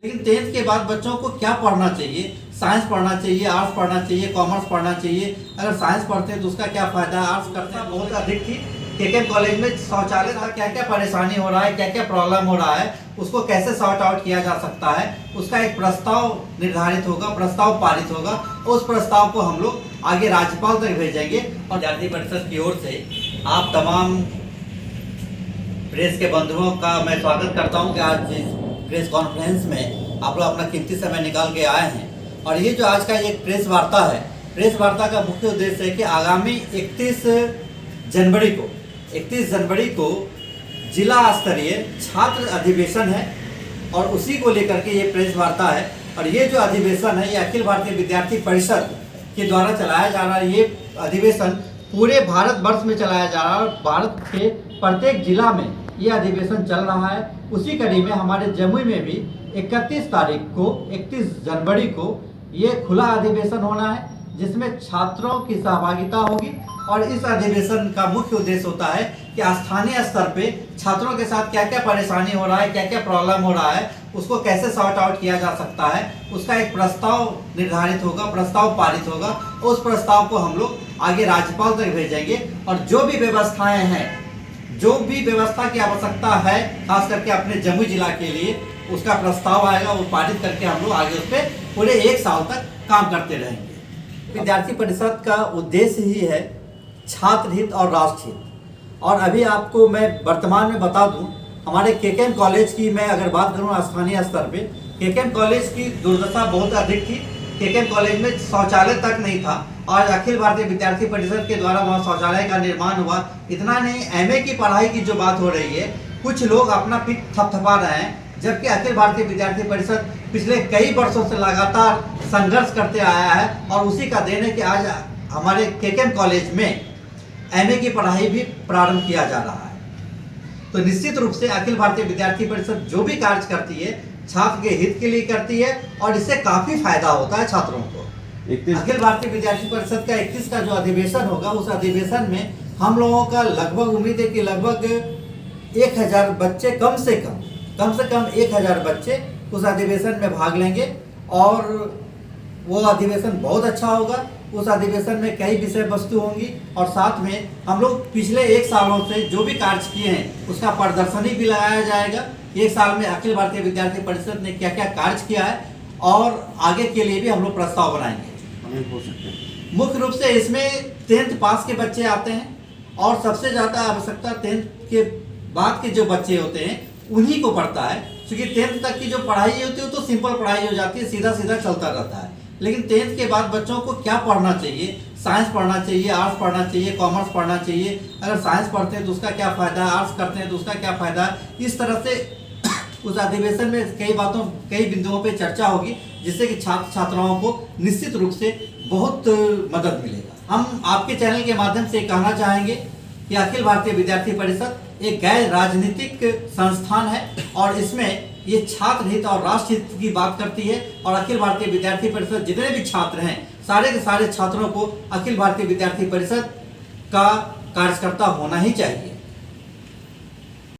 लेकिन 10th के बाद बच्चों को क्या पढ़ना चाहिए? साइंस पढ़ना चाहिए, आर्ट्स पढ़ना चाहिए, कॉमर्स पढ़ना चाहिए। अगर साइंस पढ़ते हैं तो उसका क्या फायदा है, आर्ट्स करते हैं बहुत अधिक थी। केकेएम कॉलेज में शौचालय का क्या क्या परेशानी हो रहा है, क्या क्या प्रॉब्लम हो रहा है, उसको कैसे सॉर्ट आउट किया जा सकता है, उसका एक प्रस्ताव निर्धारित होगा, प्रस्ताव पारित होगा। उस प्रस्ताव को हम लोग आगे राज्यपाल तक भेजेंगे। और विद्यार्थी परिषद की ओर से आप तमाम प्रेस के बंधुओं का मैं स्वागत करता हूं कि आज प्रेस कॉन्फ्रेंस में आप लोग अपना कीमती समय निकाल के आए हैं। और ये जो आज का एक प्रेस वार्ता है, प्रेस वार्ता का मुख्य उद्देश्य है कि आगामी 31 जनवरी को जिला स्तरीय छात्र अधिवेशन है और उसी को लेकर के ये प्रेस वार्ता है। और ये जो अधिवेशन है ये अखिल भारतीय विद्यार्थी परिषद के द्वारा चलाया जा रहा है। ये अधिवेशन पूरे भारतवर्ष में चलाया जा रहा है और भारत के प्रत्येक जिला में ये अधिवेशन चल रहा है। उसी कड़ी में हमारे जमुई में भी 31 जनवरी को ये खुला अधिवेशन होना है, जिसमें छात्रों की सहभागिता होगी। और इस अधिवेशन का मुख्य उद्देश्य होता है कि स्थानीय स्तर पे छात्रों के साथ क्या क्या परेशानी हो रहा है, क्या क्या प्रॉब्लम हो रहा है, उसको कैसे सॉर्ट आउट किया जा सकता है, उसका एक प्रस्ताव निर्धारित होगा, प्रस्ताव पारित होगा। उस प्रस्ताव को हम लोग आगे राज्यपाल तक भेजेंगे। और जो भी व्यवस्थाएं हैं, जो भी व्यवस्था की आवश्यकता है, खास करके अपने जमुई जिला के लिए, उसका प्रस्ताव आएगा, वो पारित करके हम लोग आगे उस पर पूरे 1 साल तक काम करते रहेंगे। विद्यार्थी परिषद का उद्देश्य ही है छात्र हित और राष्ट्र हित। और अभी आपको मैं वर्तमान में बता दूं, हमारे केकेएम कॉलेज की मैं अगर बात करूं स्थानीय स्तर पे, केकेएम कॉलेज की दुर्दशा बहुत अधिक थी। केकेएम कॉलेज में शौचालय तक नहीं था। आज अखिल भारतीय विद्यार्थी परिषद के द्वारा वहाँ शौचालय का निर्माण हुआ। इतना नहीं, एमए की पढ़ाई की जो बात हो रही है, कुछ लोग अपना पीठ थपथपा रहे हैं, जबकि अखिल भारतीय विद्यार्थी परिषद पिछले कई वर्षों से लगातार संघर्ष करते आया है। और उसी का देन है कि आज हमारे केकेएम कॉलेज में एमए की पढ़ाई भी प्रारंभ किया जा रहा है। तो निश्चित रूप से अखिल भारतीय विद्यार्थी परिषद जो भी कार्य करती है छात्र के हित के लिए करती है और इससे काफी फायदा होता है छात्रों को। अखिल भारतीय विद्यार्थी परिषद का 31 का जो अधिवेशन होगा, उस अधिवेशन में हम लोगों का लगभग उम्मीद है कि लगभग 1000 बच्चे कम से कम 1000 बच्चे उस अधिवेशन में भाग लेंगे। और वो अधिवेशन बहुत अच्छा होगा। उस अधिवेशन में कई विषय वस्तु होंगी और साथ में हम लोग पिछले 1 सालों से जो भी कार्य किए हैं उसका प्रदर्शनी भी लगाया जाएगा। 1 साल में अखिल भारतीय विद्यार्थी परिषद ने क्या क्या कार्य किया है और आगे के लिए भी हम लोग प्रस्ताव बनाएंगे। मुख्य रूप से इसमें 10th पास के बच्चे आते हैं और सबसे ज़्यादा आवश्यकता 10th के बाद के जो बच्चे होते हैं उन्हीं को पढ़ता है। क्योंकि 10th तक की जो पढ़ाई होती है तो सिंपल पढ़ाई हो जाती है, सीधा सीधा चलता रहता है। लेकिन 10th के बाद बच्चों को क्या पढ़ना चाहिए? साइंस पढ़ना चाहिए, आर्ट्स पढ़ना चाहिए, कॉमर्स पढ़ना चाहिए। अगर साइंस पढ़ते हैं तो उसका क्या फ़ायदा है, आर्ट्स करते हैं तो उसका क्या फ़ायदा है। इस तरह से उस अधिवेशन में कई बिंदुओं पे चर्चा होगी, जिससे कि छात्र छात्राओं को निश्चित रूप से बहुत मदद मिलेगा। हम आपके चैनल के माध्यम से कहना चाहेंगे कि अखिल भारतीय विद्यार्थी परिषद एक गैर राजनीतिक संस्थान है और इसमें ये छात्र हित और राष्ट्र हित की बात करती है। और अखिल भारतीय विद्यार्थी परिषद जितने भी छात्र हैं, सारे के सारे छात्रों को अखिल भारतीय विद्यार्थी परिषद का कार्यकर्ता होना ही चाहिए।